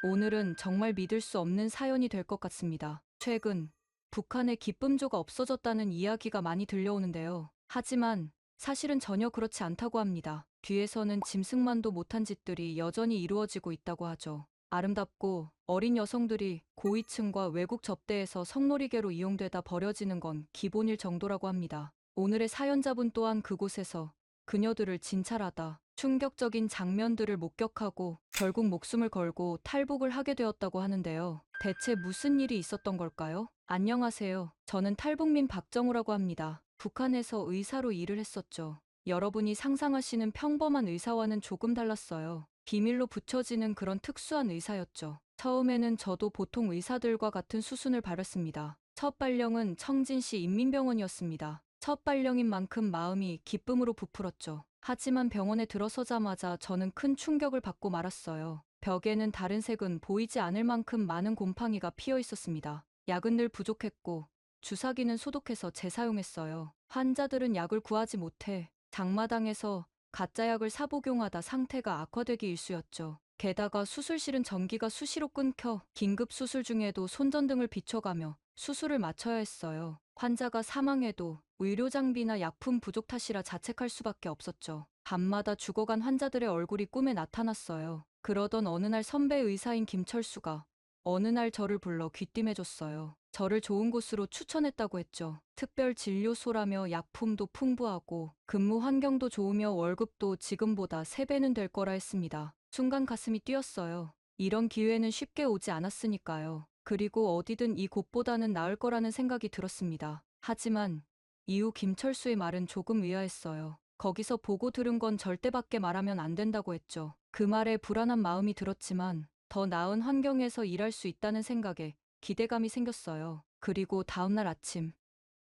오늘은 정말 믿을 수 없는 사연이 될 것 같습니다. 최근 북한의 기쁨조가 없어졌다는 이야기가 많이 들려오는데요. 하지만 사실은 전혀 그렇지 않다고 합니다. 뒤에서는 짐승만도 못한 짓들이 여전히 이루어지고 있다고 하죠. 아름답고 어린 여성들이 고위층과 외국 접대에서 성놀이개로 이용되다 버려지는 건 기본일 정도라고 합니다. 오늘의 사연자분 또한 그곳에서 그녀들을 진찰하다 충격적인 장면들을 목격하고 결국 목숨을 걸고 탈북을 하게 되었다고 하는데요. 대체 무슨 일이 있었던 걸까요? 안녕하세요. 저는 탈북민 박정우라고 합니다. 북한에서 의사로 일을 했었죠. 여러분이 상상하시는 평범한 의사와는 조금 달랐어요. 비밀로 붙여지는 그런 특수한 의사였죠. 처음에는 저도 보통 의사들과 같은 수순을 밟았습니다. 첫 발령은 청진시 인민병원이었습니다. 첫 발령인 만큼 마음이 기쁨으로 부풀었죠. 하지만 병원에 들어서자마자 저는 큰 충격을 받고 말았어요. 벽에는 다른 색은 보이지 않을 만큼 많은 곰팡이가 피어 있었습니다. 약은 늘 부족했고 주사기는 소독해서 재사용했어요. 환자들은 약을 구하지 못해 장마당에서 가짜 약을 사복용하다 상태가 악화되기 일쑤였죠. 게다가 수술실은 전기가 수시로 끊겨 긴급 수술 중에도 손전등을 비춰가며 수술을 마쳐야 했어요. 환자가 사망해도 의료 장비나 약품 부족 탓이라 자책할 수밖에 없었죠. 밤마다 죽어간 환자들의 얼굴이 꿈에 나타났어요. 그러던 어느 날 선배 의사인 김철수가 어느 날 저를 불러 귀띔해줬어요. 저를 좋은 곳으로 추천했다고 했죠. 특별 진료소라며 약품도 풍부하고 근무 환경도 좋으며 월급도 지금보다 3배는 될 거라 했습니다. 순간 가슴이 뛰었어요. 이런 기회는 쉽게 오지 않았으니까요. 그리고 어디든 이 곳보다는 나을 거라는 생각이 들었습니다. 하지만 이후 김철수의 말은 조금 의아했어요. 거기서 보고 들은 건 절대 밖에 말하면 안 된다고 했죠. 그 말에 불안한 마음이 들었지만 더 나은 환경에서 일할 수 있다는 생각에 기대감이 생겼어요. 그리고 다음날 아침,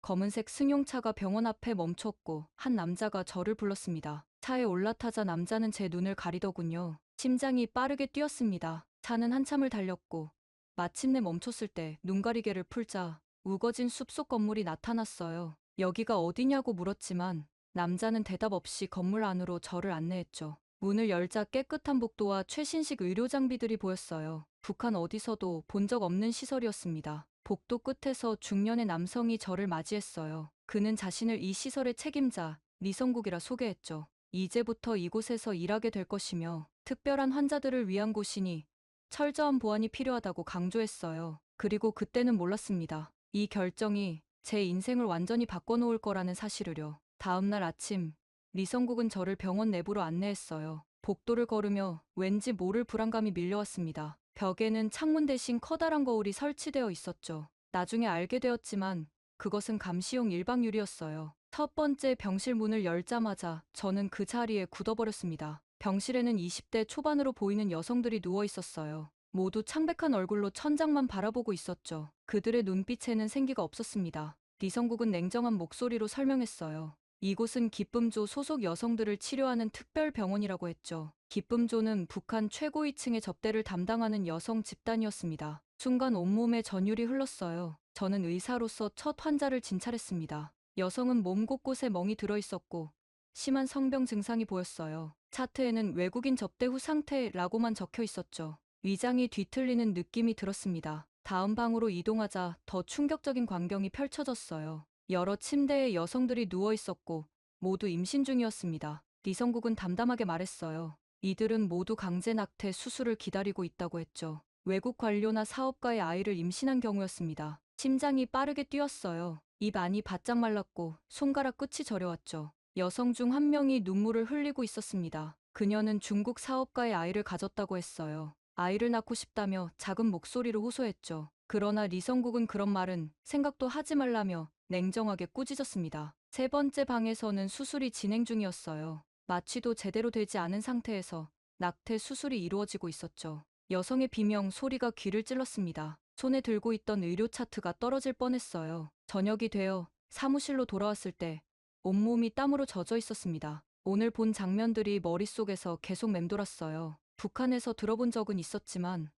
검은색 승용차가 병원 앞에 멈췄고 한 남자가 저를 불렀습니다. 차에 올라타자 남자는 제 눈을 가리더군요. 심장이 빠르게 뛰었습니다. 차는 한참을 달렸고 마침내 멈췄을 때 눈가리개를 풀자 우거진 숲속 건물이 나타났어요. 여기가 어디냐고 물었지만 남자는 대답 없이 건물 안으로 저를 안내했죠. 문을 열자 깨끗한 복도와 최신식 의료 장비들이 보였어요. 북한 어디서도 본 적 없는 시설이었습니다. 복도 끝에서 중년의 남성이 저를 맞이했어요. 그는 자신을 이 시설의 책임자 리성국이라 소개했죠. 이제부터 이곳에서 일하게 될 것이며 특별한 환자들을 위한 곳이니 철저한 보안이 필요하다고 강조했어요. 그리고 그때는 몰랐습니다. 이 결정이 제 인생을 완전히 바꿔놓을 거라는 사실을요. 다음날 아침, 리성국은 저를 병원 내부로 안내했어요. 복도를 걸으며 왠지 모를 불안감이 밀려왔습니다. 벽에는 창문 대신 커다란 거울이 설치되어 있었죠. 나중에 알게 되었지만 그것은 감시용 일방유리였어요. 첫 번째 병실 문을 열자마자 저는 그 자리에 굳어버렸습니다. 병실에는 20대 초반으로 보이는 여성들이 누워 있었어요. 모두 창백한 얼굴로 천장만 바라보고 있었죠. 그들의 눈빛에는 생기가 없었습니다. 리성국은 냉정한 목소리로 설명했어요. 이곳은 기쁨조 소속 여성들을 치료하는 특별병원이라고 했죠. 기쁨조는 북한 최고위층의 접대를 담당하는 여성 집단이었습니다. 순간 온몸에 전율이 흘렀어요. 저는 의사로서 첫 환자를 진찰했습니다. 여성은 몸 곳곳에 멍이 들어있었고 심한 성병 증상이 보였어요. 차트에는 외국인 접대 후 상태라고만 적혀 있었죠. 위장이 뒤틀리는 느낌이 들었습니다. 다음 방으로 이동하자 더 충격적인 광경이 펼쳐졌어요. 여러 침대에 여성들이 누워 있었고 모두 임신 중이었습니다. 리성국은 담담하게 말했어요. 이들은 모두 강제 낙태 수술을 기다리고 있다고 했죠. 외국 관료나 사업가의 아이를 임신한 경우였습니다. 심장이 빠르게 뛰었어요. 입 안이 바짝 말랐고 손가락 끝이 저려왔죠. 여성 중 한 명이 눈물을 흘리고 있었습니다. 그녀는 중국 사업가의 아이를 가졌다고 했어요. 아이를 낳고 싶다며 작은 목소리로 호소했죠. 그러나 리성국은 그런 말은 생각도 하지 말라며 냉정하게 꾸짖었습니다. 세 번째 방에서는 수술이 진행 중이었어요. 마취도 제대로 되지 않은 상태에서 낙태 수술이 이루어지고 있었죠. 여성의 비명 소리가 귀를 찔렀습니다. 손에 들고 있던 의료 차트가 떨어질 뻔했어요. 저녁이 되어 사무실로 돌아왔을 때 온몸이 땀으로 젖어 있었습니다. 오늘 본 장면들이 머릿속에서 계속 맴돌았어요. 북한에서 들어본 적은 있었지만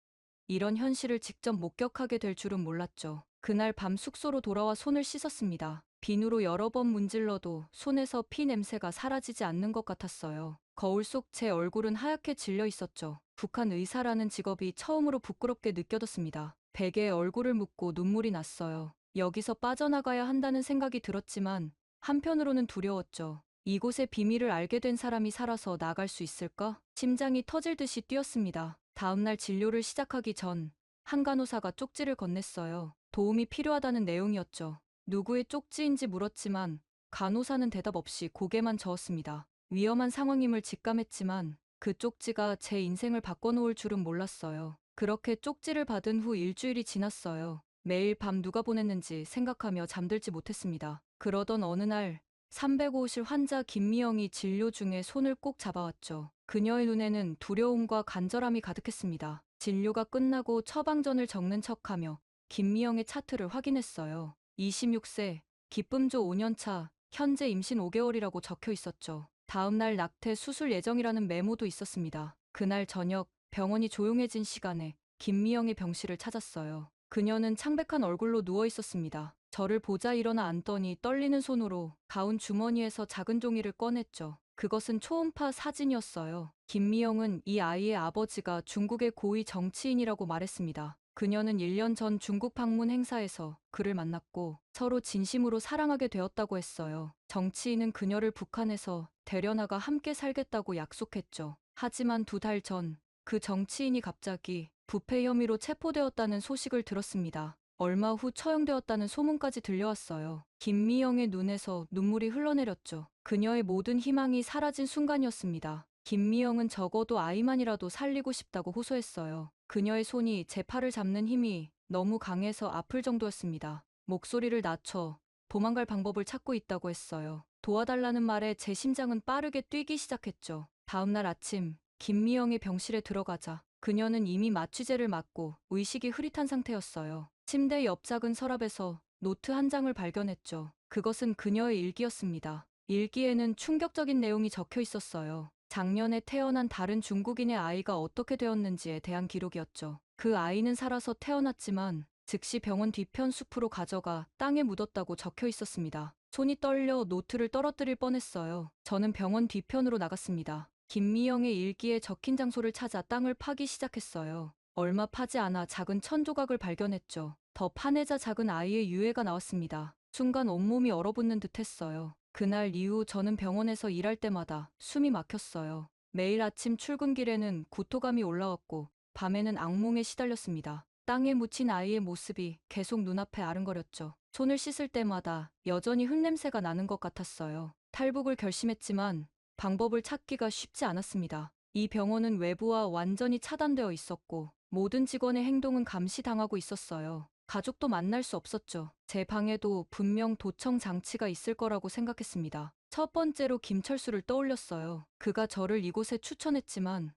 이런 현실을 직접 목격하게 될 줄은 몰랐죠. 그날 밤 숙소로 돌아와 손을 씻었습니다. 비누로 여러 번 문질러도 손에서 피 냄새가 사라지지 않는 것 같았어요. 거울 속 제 얼굴은 하얗게 질려 있었죠. 북한 의사라는 직업이 처음으로 부끄럽게 느껴졌습니다. 베개에 얼굴을 묻고 눈물이 났어요. 여기서 빠져나가야 한다는 생각이 들었지만 한편으로는 두려웠죠. 이곳의 비밀을 알게 된 사람이 살아서 나갈 수 있을까? 심장이 터질 듯이 뛰었습니다. 다음날 진료를 시작하기 전 한 간호사가 쪽지를 건넸어요. 도움이 필요하다는 내용이었죠. 누구의 쪽지인지 물었지만 간호사는 대답 없이 고개만 저었습니다. 위험한 상황임을 직감했지만 그 쪽지가 제 인생을 바꿔놓을 줄은 몰랐어요. 그렇게 쪽지를 받은 후 일주일이 지났어요. 매일 밤 누가 보냈는지 생각하며 잠들지 못했습니다. 그러던 어느 날 305호실 환자 김미영이 진료 중에 손을 꼭 잡아왔죠. 그녀의 눈에는 두려움과 간절함이 가득했습니다. 진료가 끝나고 처방전을 적는 척하며 김미영의 차트를 확인했어요. 26세, 기쁨조 5년차, 현재 임신 5개월이라고 적혀 있었죠. 다음 날 낙태 수술 예정이라는 메모도 있었습니다. 그날 저녁 병원이 조용해진 시간에 김미영의 병실을 찾았어요. 그녀는 창백한 얼굴로 누워 있었습니다. 저를 보자 일어나 앉더니 떨리는 손으로 가운 주머니에서 작은 종이를 꺼냈죠. 그것은 초음파 사진이었어요. 김미영은 이 아이의 아버지가 중국의 고위 정치인이라고 말했습니다. 그녀는 1년 전 중국 방문 행사에서 그를 만났고 서로 진심으로 사랑하게 되었다고 했어요. 정치인은 그녀를 북한에서 데려나가 함께 살겠다고 약속했죠. 하지만 2달 전 그 정치인이 갑자기 부패 혐의로 체포되었다는 소식을 들었습니다. 얼마 후 처형되었다는 소문까지 들려왔어요. 김미영의 눈에서 눈물이 흘러내렸죠. 그녀의 모든 희망이 사라진 순간이었습니다. 김미영은 적어도 아이만이라도 살리고 싶다고 호소했어요. 그녀의 손이 제 팔을 잡는 힘이 너무 강해서 아플 정도였습니다. 목소리를 낮춰 도망갈 방법을 찾고 있다고 했어요. 도와달라는 말에 제 심장은 빠르게 뛰기 시작했죠. 다음 날 아침 김미영의 병실에 들어가자 그녀는 이미 마취제를 맞고 의식이 흐릿한 상태였어요. 침대 옆 작은 서랍에서 노트 한 장을 발견했죠. 그것은 그녀의 일기였습니다. 일기에는 충격적인 내용이 적혀 있었어요. 작년에 태어난 다른 중국인의 아이가 어떻게 되었는지에 대한 기록이었죠. 그 아이는 살아서 태어났지만 즉시 병원 뒤편 숲으로 가져가 땅에 묻었다고 적혀 있었습니다. 손이 떨려 노트를 떨어뜨릴 뻔했어요. 저는 병원 뒤편으로 나갔습니다. 김미영의 일기에 적힌 장소를 찾아 땅을 파기 시작했어요. 얼마 파지 않아 작은 천 조각을 발견했죠. 더 파내자 작은 아이의 유해가 나왔습니다. 순간 온몸이 얼어붙는 듯했어요. 그날 이후 저는 병원에서 일할 때마다 숨이 막혔어요. 매일 아침 출근길에는 구토감이 올라왔고 밤에는 악몽에 시달렸습니다. 땅에 묻힌 아이의 모습이 계속 눈앞에 아른거렸죠. 손을 씻을 때마다 여전히 흙냄새가 나는 것 같았어요. 탈북을 결심했지만 방법을 찾기가 쉽지 않았습니다. 이 병원은 외부와 완전히 차단되어 있었고 모든 직원의 행동은 감시당하고 있었어요. 가족도 만날 수 없었죠. 제 방에도 분명 도청 장치가 있을 거라고 생각했습니다. 첫 번째로 김철수를 떠올렸어요. 그가 저를 이곳에 추천했지만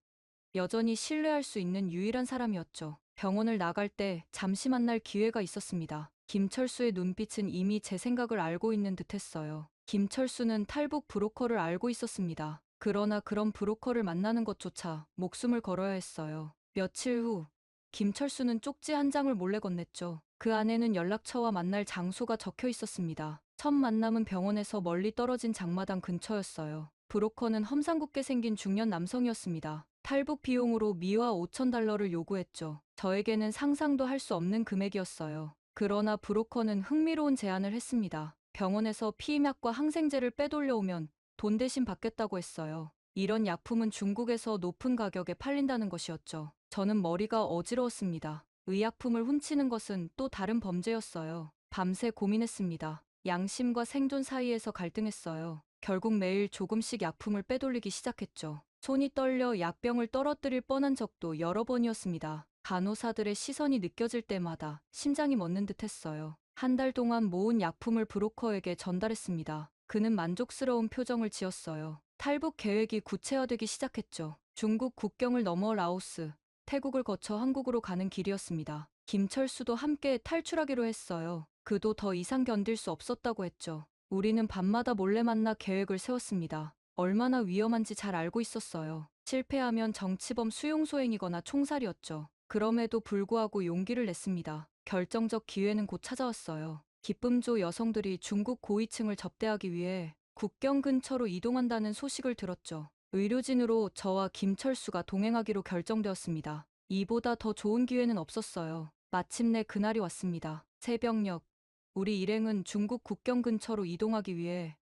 여전히 신뢰할 수 있는 유일한 사람이었죠. 병원을 나갈 때 잠시 만날 기회가 있었습니다. 김철수의 눈빛은 이미 제 생각을 알고 있는 듯했어요. 김철수는 탈북 브로커를 알고 있었습니다. 그러나 그런 브로커를 만나는 것조차 목숨을 걸어야 했어요. 며칠 후 김철수는 쪽지 한 장을 몰래 건넸죠. 그 안에는 연락처와 만날 장소가 적혀 있었습니다. 첫 만남은 병원에서 멀리 떨어진 장마당 근처였어요. 브로커는 험상궂게 생긴 중년 남성이었습니다. 탈북 비용으로 미화 5천 달러를 요구했죠. 저에게는 상상도 할 수 없는 금액이었어요. 그러나 브로커는 흥미로운 제안을 했습니다. 병원에서 피임약과 항생제를 빼돌려오면 돈 대신 받겠다고 했어요. 이런 약품은 중국에서 높은 가격에 팔린다는 것이었죠. 저는 머리가 어지러웠습니다. 의약품을 훔치는 것은 또 다른 범죄였어요. 밤새 고민했습니다. 양심과 생존 사이에서 갈등했어요. 결국 매일 조금씩 약품을 빼돌리기 시작했죠. 손이 떨려 약병을 떨어뜨릴 뻔한 적도 여러 번이었습니다. 간호사들의 시선이 느껴질 때마다 심장이 멎는 듯했어요. 한 달 동안 모은 약품을 브로커에게 전달했습니다. 그는 만족스러운 표정을 지었어요. 탈북 계획이 구체화되기 시작했죠. 중국 국경을 넘어 라오스, 태국을 거쳐 한국으로 가는 길이었습니다. 김철수도 함께 탈출하기로 했어요. 그도 더 이상 견딜 수 없었다고 했죠. 우리는 밤마다 몰래 만나 계획을 세웠습니다. 얼마나 위험한지 잘 알고 있었어요. 실패하면 정치범 수용소행이거나 총살이었죠. 그럼에도 불구하고 용기를 냈습니다. 결정적 기회는 곧 찾아왔어요. 기쁨조 여성들이 중국 고위층을 접대하기 위해 국경 근처로 이동한다는 소식을 들었죠. 의료진으로 저와 김철수가 동행하기로 결정되었습니다. 이보다 더 좋은 기회는 없었어요. 마침내 그날이 왔습니다. 새벽녘, 우리 일행은 중국 국경 근처로 이동하기 위해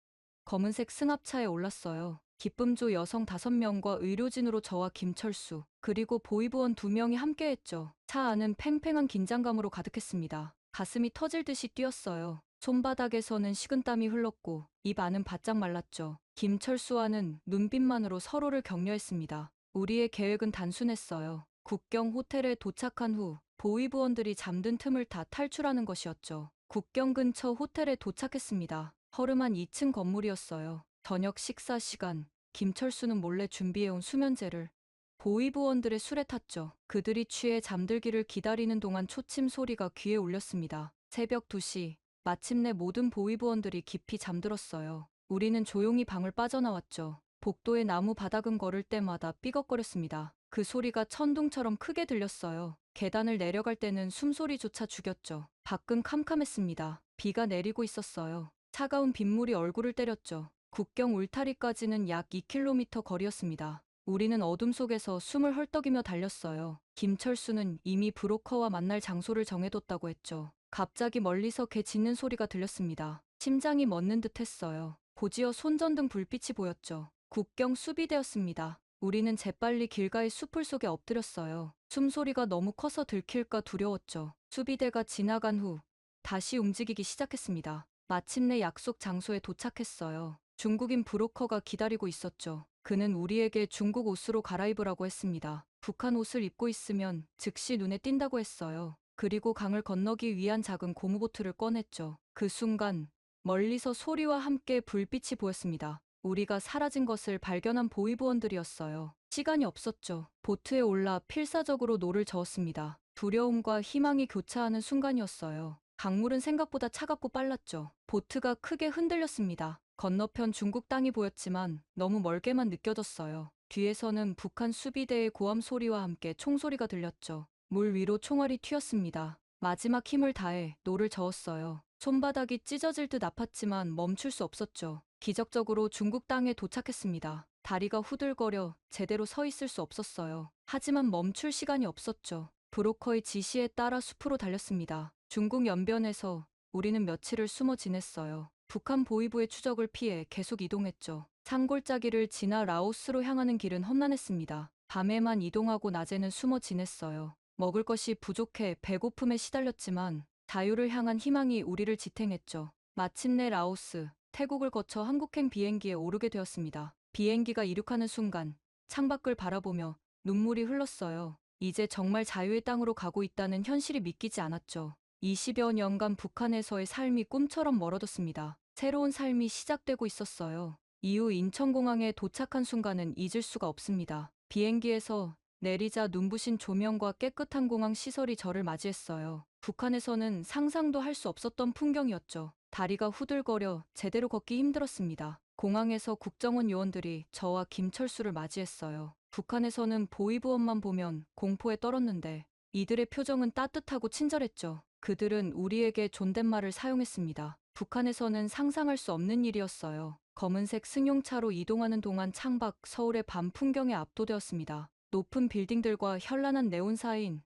검은색 승합차에 올랐어요. 기쁨조 여성 5명과 의료진으로 저와 김철수, 그리고 보이부원 2명이 함께했죠. 차 안은 팽팽한 긴장감으로 가득했습니다. 가슴이 터질 듯이 뛰었어요. 손바닥에서는 식은땀이 흘렀고 입 안은 바짝 말랐죠. 김철수와는 눈빛만으로 서로를 격려했습니다. 우리의 계획은 단순했어요. 국경 호텔에 도착한 후 보위부원들이 잠든 틈을 타 탈출하는 것이었죠. 국경 근처 호텔에 도착했습니다. 허름한 2층 건물이었어요. 저녁 식사 시간, 김철수는 몰래 준비해온 수면제를 보위부원들의 술에 탔죠. 그들이 취해 잠들기를 기다리는 동안 초침 소리가 귀에 울렸습니다. 새벽 2시, 마침내 모든 보위부원들이 깊이 잠들었어요. 우리는 조용히 방을 빠져나왔죠. 복도의 나무 바닥은 걸을 때마다 삐걱거렸습니다. 그 소리가 천둥처럼 크게 들렸어요. 계단을 내려갈 때는 숨소리조차 죽였죠. 밖은 캄캄했습니다. 비가 내리고 있었어요. 차가운 빗물이 얼굴을 때렸죠. 국경 울타리까지는 약 2km 거리였습니다. 우리는 어둠 속에서 숨을 헐떡이며 달렸어요. 김철수는 이미 브로커와 만날 장소를 정해뒀다고 했죠. 갑자기 멀리서 개 짖는 소리가 들렸습니다. 심장이 멎는 듯 했어요. 고지어 손전등 불빛이 보였죠. 국경 수비대였습니다. 우리는 재빨리 길가의 수풀 속에 엎드렸어요. 숨소리가 너무 커서 들킬까 두려웠죠. 수비대가 지나간 후 다시 움직이기 시작했습니다. 마침내 약속 장소에 도착했어요. 중국인 브로커가 기다리고 있었죠. 그는 우리에게 중국 옷으로 갈아입으라고 했습니다. 북한 옷을 입고 있으면 즉시 눈에 띈다고 했어요. 그리고 강을 건너기 위한 작은 고무보트를 꺼냈죠. 그 순간 멀리서 소리와 함께 불빛이 보였습니다. 우리가 사라진 것을 발견한 보위부원들이었어요. 시간이 없었죠. 보트에 올라 필사적으로 노를 저었습니다. 두려움과 희망이 교차하는 순간이었어요. 강물은 생각보다 차갑고 빨랐죠. 보트가 크게 흔들렸습니다. 건너편 중국 땅이 보였지만 너무 멀게만 느껴졌어요. 뒤에서는 북한 수비대의 고함 소리와 함께 총소리가 들렸죠. 물 위로 총알이 튀었습니다. 마지막 힘을 다해 노를 저었어요. 손바닥이 찢어질 듯 아팠지만 멈출 수 없었죠. 기적적으로 중국 땅에 도착했습니다. 다리가 후들거려 제대로 서 있을 수 없었어요. 하지만 멈출 시간이 없었죠. 브로커의 지시에 따라 숲으로 달렸습니다. 중국 연변에서 우리는 며칠을 숨어 지냈어요. 북한 보위부의 추적을 피해 계속 이동했죠. 산골짜기를 지나 라오스로 향하는 길은 험난했습니다. 밤에만 이동하고 낮에는 숨어 지냈어요. 먹을 것이 부족해 배고픔에 시달렸지만 자유를 향한 희망이 우리를 지탱했죠. 마침내 라오스, 태국을 거쳐 한국행 비행기에 오르게 되었습니다. 비행기가 이륙하는 순간 창밖을 바라보며 눈물이 흘렀어요. 이제 정말 자유의 땅으로 가고 있다는 현실이 믿기지 않았죠. 20여 년간 북한에서의 삶이 꿈처럼 멀어졌습니다. 새로운 삶이 시작되고 있었어요. 이후 인천공항에 도착한 순간은 잊을 수가 없습니다. 비행기에서 내리자 눈부신 조명과 깨끗한 공항 시설이 저를 맞이했어요. 북한에서는 상상도 할 수 없었던 풍경이었죠. 다리가 후들거려 제대로 걷기 힘들었습니다. 공항에서 국정원 요원들이 저와 김철수를 맞이했어요. 북한에서는 보위부원만 보면 공포에 떨었는데 이들의 표정은 따뜻하고 친절했죠. 그들은 우리에게 존댓말을 사용했습니다. 북한에서는 상상할 수 없는 일이었어요. 검은색 승용차로 이동하는 동안 창밖 서울의 밤 풍경에 압도되었습니다. 높은 빌딩들과 현란한 네온 사이인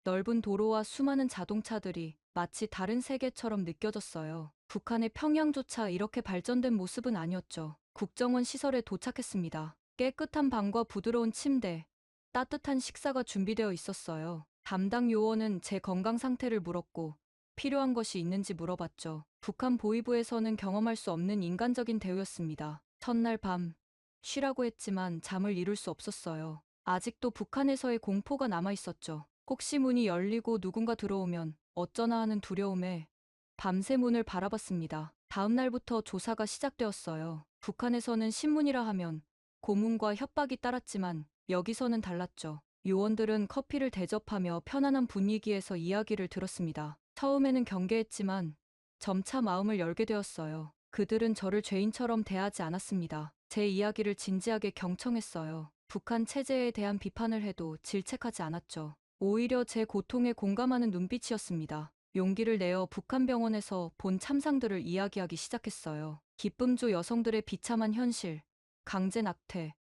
넓은 도로와 수많은 자동차들이 마치 다른 세계처럼 느껴졌어요. 북한의 평양조차 이렇게 발전된 모습은 아니었죠. 국정원 시설에 도착했습니다. 깨끗한 방과 부드러운 침대, 따뜻한 식사가 준비되어 있었어요. 담당 요원은 제 건강 상태를 물었고 필요한 것이 있는지 물어봤죠. 북한 보위부에서는 경험할 수 없는 인간적인 대우였습니다. 첫날 밤, 쉬라고 했지만 잠을 이룰 수 없었어요. 아직도 북한에서의 공포가 남아 있었죠. 혹시 문이 열리고 누군가 들어오면 어쩌나 하는 두려움에 밤새 문을 바라봤습니다. 다음 날부터 조사가 시작되었어요. 북한에서는 신문이라 하면 고문과 협박이 따랐지만 여기서는 달랐죠. 요원들은 커피를 대접하며 편안한 분위기에서 이야기를 들었습니다. 처음에는 경계했지만 점차 마음을 열게 되었어요. 그들은 저를 죄인처럼 대하지 않았습니다. 제 이야기를 진지하게 경청했어요. 북한 체제에 대한 비판을 해도 질책하지 않았죠. 오히려 제 고통에 공감하는 눈빛이었습니다. 용기를 내어 북한 병원에서 본 참상들을 이야기하기 시작했어요. 기쁨조 여성들의 비참한 현실, 강제 낙태,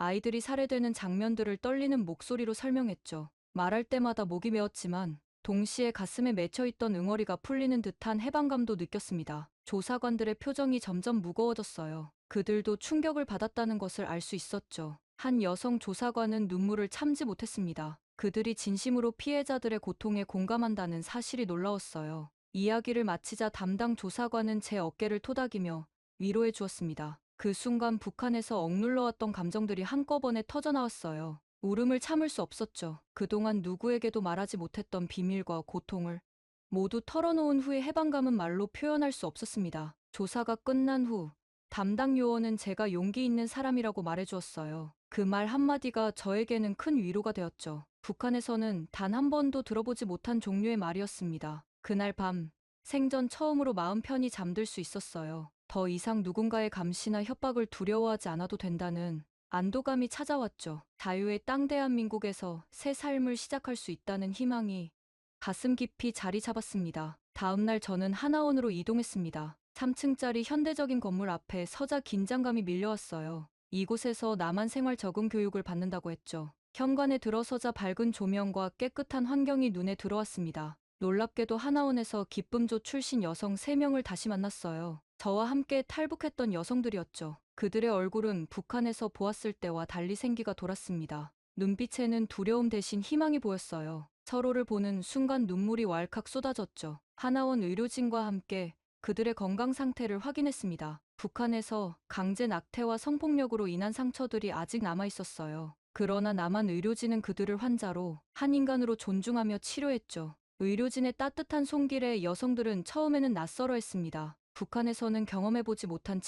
아이들이 살해되는 장면들을 떨리는 목소리로 설명했죠. 말할 때마다 목이 메었지만 동시에 가슴에 맺혀있던 응어리가 풀리는 듯한 해방감도 느꼈습니다. 조사관들의 표정이 점점 무거워졌어요. 그들도 충격을 받았다는 것을 알 수 있었죠. 한 여성 조사관은 눈물을 참지 못했습니다. 그들이 진심으로 피해자들의 고통에 공감한다는 사실이 놀라웠어요. 이야기를 마치자 담당 조사관은 제 어깨를 토닥이며 위로해 주었습니다. 그 순간 북한에서 억눌러왔던 감정들이 한꺼번에 터져나왔어요. 울음을 참을 수 없었죠. 그동안 누구에게도 말하지 못했던 비밀과 고통을 모두 털어놓은 후의 해방감은 말로 표현할 수 없었습니다. 조사가 끝난 후 담당 요원은 제가 용기 있는 사람이라고 말해주었어요. 그 말 한마디가 저에게는 큰 위로가 되었죠. 북한에서는 단 한 번도 들어보지 못한 종류의 말이었습니다. 그날 밤 생전 처음으로 마음 편히 잠들 수 있었어요. 더 이상 누군가의 감시나 협박을 두려워하지 않아도 된다는 안도감이 찾아왔죠. 자유의 땅 대한민국에서 새 삶을 시작할 수 있다는 희망이 가슴 깊이 자리 잡았습니다. 다음 날 저는 하나원으로 이동했습니다. 3층짜리 현대적인 건물 앞에 서자 긴장감이 밀려왔어요. 이곳에서 남한 생활 적응 교육을 받는다고 했죠. 현관에 들어서자 밝은 조명과 깨끗한 환경이 눈에 들어왔습니다. 놀랍게도 하나원에서 기쁨조 출신 여성 3명을 다시 만났어요. 저와 함께 탈북했던 여성들이었죠. 그들의 얼굴은 북한에서 보았을 때와 달리 생기가 돌았습니다. 눈빛에는 두려움 대신 희망이 보였어요. 서로를 보는 순간 눈물이 왈칵 쏟아졌죠. 하나원 의료진과 함께 그들의 건강 상태를 확인했습니다. 북한에서 강제 낙태와 성폭력으로 인한 상처들이 아직 남아 있었어요. 그러나 남한 의료진은 그들을 환자로, 한 인간으로 존중하며 치료했죠. 의료진의 따뜻한 손길에 여성들은 처음에는 낯설어 했습니다. 북한에서는 경험해보지 못한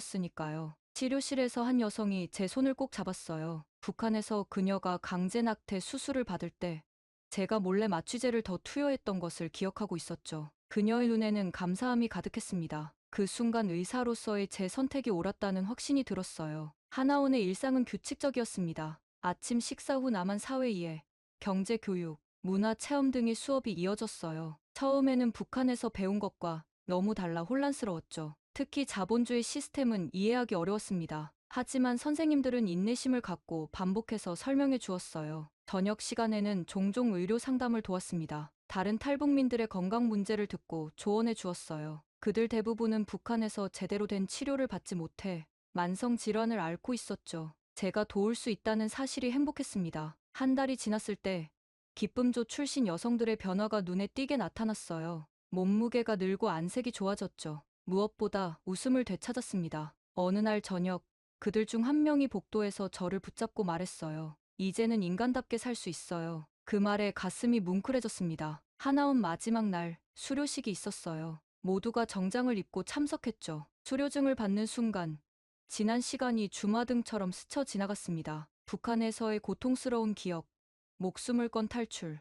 친절이었으니까요. 치료실에서 한 여성이 제 손을 꼭 잡았어요. 북한에서 그녀가 강제 낙태 수술을 받을 때 제가 몰래 마취제를 더 투여했던 것을 기억하고 있었죠. 그녀의 눈에는 감사함이 가득했습니다. 그 순간 의사로서의 제 선택이 옳았다는 확신이 들었어요. 하나원의 일상은 규칙적이었습니다. 아침 식사 후 남한 사회이해 경제 교육, 문화 체험 등의 수업이 이어졌어요. 처음에는 북한에서 배운 것과 너무 달라 혼란스러웠죠. 특히 자본주의 시스템은 이해하기 어려웠습니다. 하지만 선생님들은 인내심을 갖고 반복해서 설명해 주었어요. 저녁 시간에는 종종 의료 상담을 도왔습니다. 다른 탈북민들의 건강 문제를 듣고 조언해 주었어요. 그들 대부분은 북한에서 제대로 된 치료를 받지 못해 만성 질환을 앓고 있었죠. 제가 도울 수 있다는 사실이 행복했습니다. 한 달이 지났을 때 기쁨조 출신 여성들의 변화가 눈에 띄게 나타났어요. 몸무게가 늘고 안색이 좋아졌죠. 무엇보다 웃음을 되찾았습니다. 어느 날 저녁, 그들 중 한 명이 복도에서 저를 붙잡고 말했어요. 이제는 인간답게 살 수 있어요. 그 말에 가슴이 뭉클해졌습니다. 하나원 마지막 날, 수료식이 있었어요. 모두가 정장을 입고 참석했죠. 수료증을 받는 순간, 지난 시간이 주마등처럼 스쳐 지나갔습니다. 북한에서의 고통스러운 기억, 목숨을 건 탈출,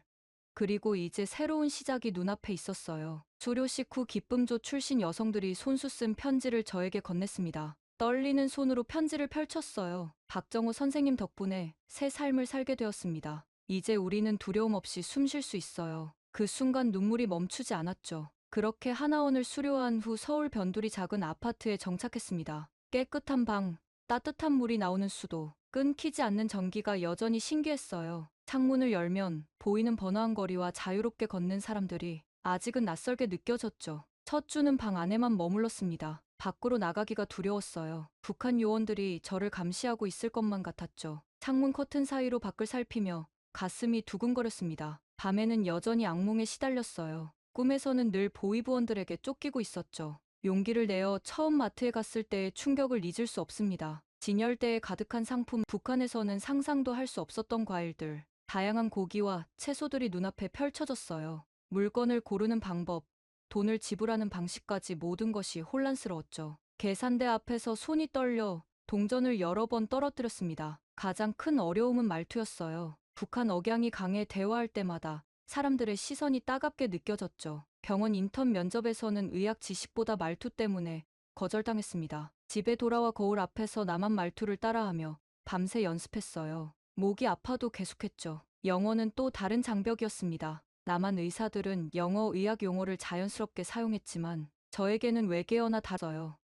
그리고 이제 새로운 시작이 눈앞에 있었어요. 수료식 후 기쁨조 출신 여성들이 손수 쓴 편지를 저에게 건넸습니다. 떨리는 손으로 편지를 펼쳤어요. 박정호 선생님 덕분에 새 삶을 살게 되었습니다. 이제 우리는 두려움 없이 숨 쉴 수 있어요. 그 순간 눈물이 멈추지 않았죠. 그렇게 하나원을 수료한 후 서울 변두리 작은 아파트에 정착했습니다. 깨끗한 방, 따뜻한 물이 나오는 수도, 끊기지 않는 전기가 여전히 신기했어요. 창문을 열면 보이는 번화한 거리와 자유롭게 걷는 사람들이 아직은 낯설게 느껴졌죠. 첫 주는 방 안에만 머물렀습니다. 밖으로 나가기가 두려웠어요. 북한 요원들이 저를 감시하고 있을 것만 같았죠. 창문 커튼 사이로 밖을 살피며 가슴이 두근거렸습니다. 밤에는 여전히 악몽에 시달렸어요. 꿈에서는 늘 보위부원들에게 쫓기고 있었죠. 용기를 내어 처음 마트에 갔을 때의 충격을 잊을 수 없습니다. 진열대에 가득한 상품, 북한에서는 상상도 할 수 없었던 과일들, 다양한 고기와 채소들이 눈앞에 펼쳐졌어요. 물건을 고르는 방법, 돈을 지불하는 방식까지 모든 것이 혼란스러웠죠. 계산대 앞에서 손이 떨려 동전을 여러 번 떨어뜨렸습니다. 가장 큰 어려움은 말투였어요. 북한 억양이 강해 대화할 때마다 사람들의 시선이 따갑게 느껴졌죠. 병원 인턴 면접에서는 의학 지식보다 말투 때문에 거절당했습니다. 집에 돌아와 거울 앞에서 남한 말투를 따라하며 밤새 연습했어요. 목이 아파도 계속했죠. 영어는 또 다른 장벽이었습니다. 남한 의사들은 영어 의학 용어를 자연스럽게 사용했지만 저에게는 외계어나 다져요.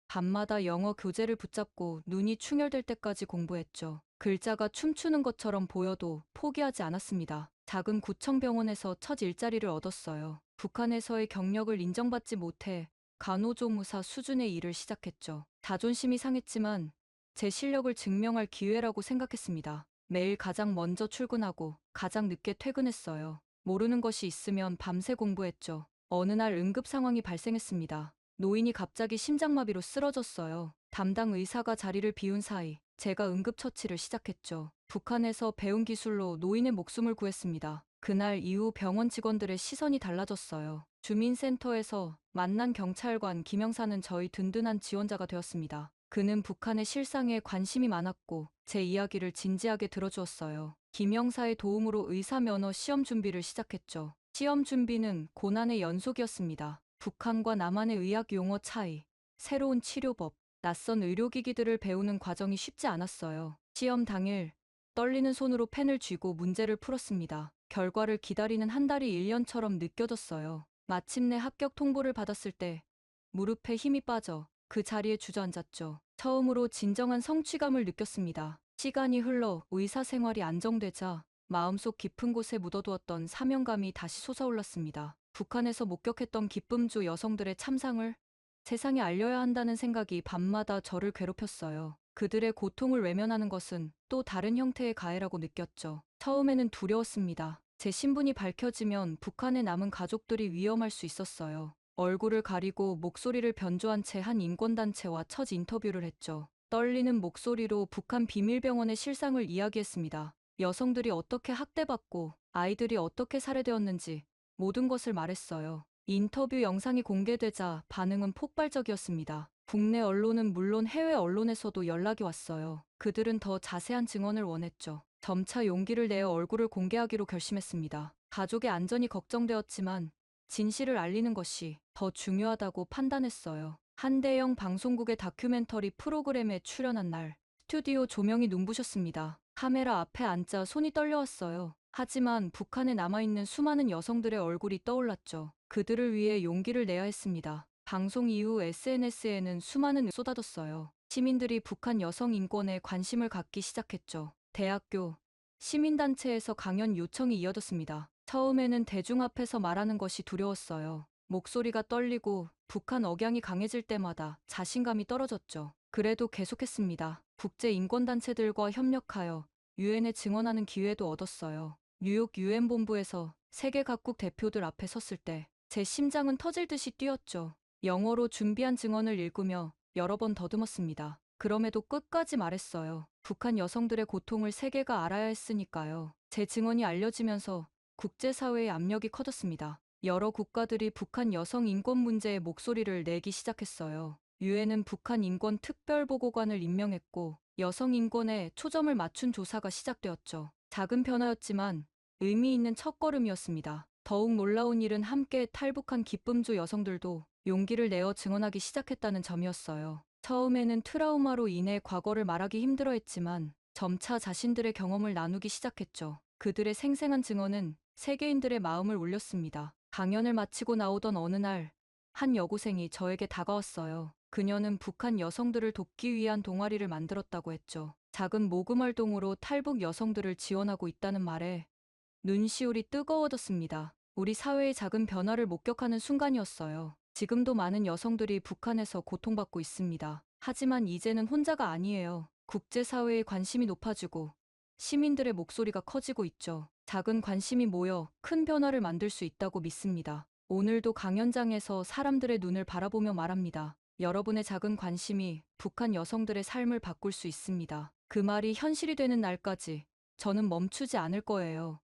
밤마다 영어 교재를 붙잡고 눈이 충혈될 때까지 공부했죠. 글자가 춤추는 것처럼 보여도 포기하지 않았습니다. 작은 구청병원에서 첫 일자리를 얻었어요. 북한에서의 경력을 인정받지 못해 간호조무사 수준의 일을 시작했죠. 자존심이 상했지만 제 실력을 증명할 기회라고 생각했습니다. 매일 가장 먼저 출근하고 가장 늦게 퇴근했어요. 모르는 것이 있으면 밤새 공부했죠. 어느 날 응급 상황이 발생했습니다. 노인이 갑자기 심장마비로 쓰러졌어요. 담당 의사가 자리를 비운 사이 제가 응급처치를 시작했죠. 북한에서 배운 기술로 노인의 목숨을 구했습니다. 그날 이후 병원 직원들의 시선이 달라졌어요. 주민센터에서 만난 경찰관 김영사는 저희 든든한 지원자가 되었습니다. 그는 북한의 실상에 관심이 많았고 제 이야기를 진지하게 들어주었어요. 김영사의 도움으로 의사 면허 시험 준비를 시작했죠. 시험 준비는 고난의 연속이었습니다. 북한과 남한의 의학 용어 차이, 새로운 치료법, 낯선 의료기기들을 배우는 과정이 쉽지 않았어요. 시험 당일 떨리는 손으로 펜을 쥐고 문제를 풀었습니다. 결과를 기다리는 한 달이 1년처럼 느껴졌어요. 마침내 합격 통보를 받았을 때 무릎에 힘이 빠져 그 자리에 주저앉았죠. 처음으로 진정한 성취감을 느꼈습니다. 시간이 흘러 의사 생활이 안정되자 마음속 깊은 곳에 묻어두었던 사명감이 다시 솟아올랐습니다. 북한에서 목격했던 기쁨주 여성들의 참상을 세상에 알려야 한다는 생각이 밤마다 저를 괴롭혔어요. 그들의 고통을 외면하는 것은 또 다른 형태의 가해라고 느꼈죠. 처음에는 두려웠습니다. 제 신분이 밝혀지면 북한에 남은 가족들이 위험할 수 있었어요. 얼굴을 가리고 목소리를 변조한 채 한 인권단체와 첫 인터뷰를 했죠. 떨리는 목소리로 북한 비밀병원의 실상을 이야기했습니다. 여성들이 어떻게 학대받고 아이들이 어떻게 살해되었는지 모든 것을 말했어요. 인터뷰 영상이 공개되자 반응은 폭발적이었습니다. 국내 언론은 물론 해외 언론에서도 연락이 왔어요. 그들은 더 자세한 증언을 원했죠. 점차 용기를 내어 얼굴을 공개하기로 결심했습니다. 가족의 안전이 걱정되었지만 진실을 알리는 것이 더 중요하다고 판단했어요. 한대영 방송국의 다큐멘터리 프로그램에 출연한 날, 스튜디오 조명이 눈부셨습니다. 카메라 앞에 앉자 손이 떨려왔어요. 하지만 북한에 남아있는 수많은 여성들의 얼굴이 떠올랐죠. 그들을 위해 용기를 내야 했습니다. 방송 이후 SNS에는 수많은 쏟아졌어요. 시민들이 북한 여성 인권에 관심을 갖기 시작했죠. 대학교, 시민단체에서 강연 요청이 이어졌습니다. 처음에는 대중 앞에서 말하는 것이 두려웠어요. 목소리가 떨리고 북한 억양이 강해질 때마다 자신감이 떨어졌죠. 그래도 계속했습니다. 국제 인권단체들과 협력하여 유엔에 증언하는 기회도 얻었어요. 뉴욕 유엔 본부에서 세계 각국 대표들 앞에 섰을 때 제 심장은 터질 듯이 뛰었죠. 영어로 준비한 증언을 읽으며 여러 번 더듬었습니다. 그럼에도 끝까지 말했어요. 북한 여성들의 고통을 세계가 알아야 했으니까요. 제 증언이 알려지면서 국제사회의 압력이 커졌습니다. 여러 국가들이 북한 여성 인권 문제에 목소리를 내기 시작했어요. 유엔은 북한 인권 특별보고관을 임명했고 여성 인권에 초점을 맞춘 조사가 시작되었죠. 작은 변화였지만 의미 있는 첫걸음이었습니다. 더욱 놀라운 일은 함께 탈북한 기쁨주 여성들도 용기를 내어 증언하기 시작했다는 점이었어요. 처음에는 트라우마로 인해 과거를 말하기 힘들어했지만 점차 자신들의 경험을 나누기 시작했죠. 그들의 생생한 증언은 세계인들의 마음을 울렸습니다. 강연을 마치고 나오던 어느 날, 한 여고생이 저에게 다가왔어요. 그녀는 북한 여성들을 돕기 위한 동아리를 만들었다고 했죠. 작은 모금 활동으로 탈북 여성들을 지원하고 있다는 말에 눈시울이 뜨거워졌습니다. 우리 사회의 작은 변화를 목격하는 순간이었어요. 지금도 많은 여성들이 북한에서 고통받고 있습니다. 하지만 이제는 혼자가 아니에요. 국제사회의 관심이 높아지고 시민들의 목소리가 커지고 있죠. 작은 관심이 모여 큰 변화를 만들 수 있다고 믿습니다. 오늘도 강연장에서 사람들의 눈을 바라보며 말합니다. 여러분의 작은 관심이 북한 여성들의 삶을 바꿀 수 있습니다. 그 말이 현실이 되는 날까지 저는 멈추지 않을 거예요.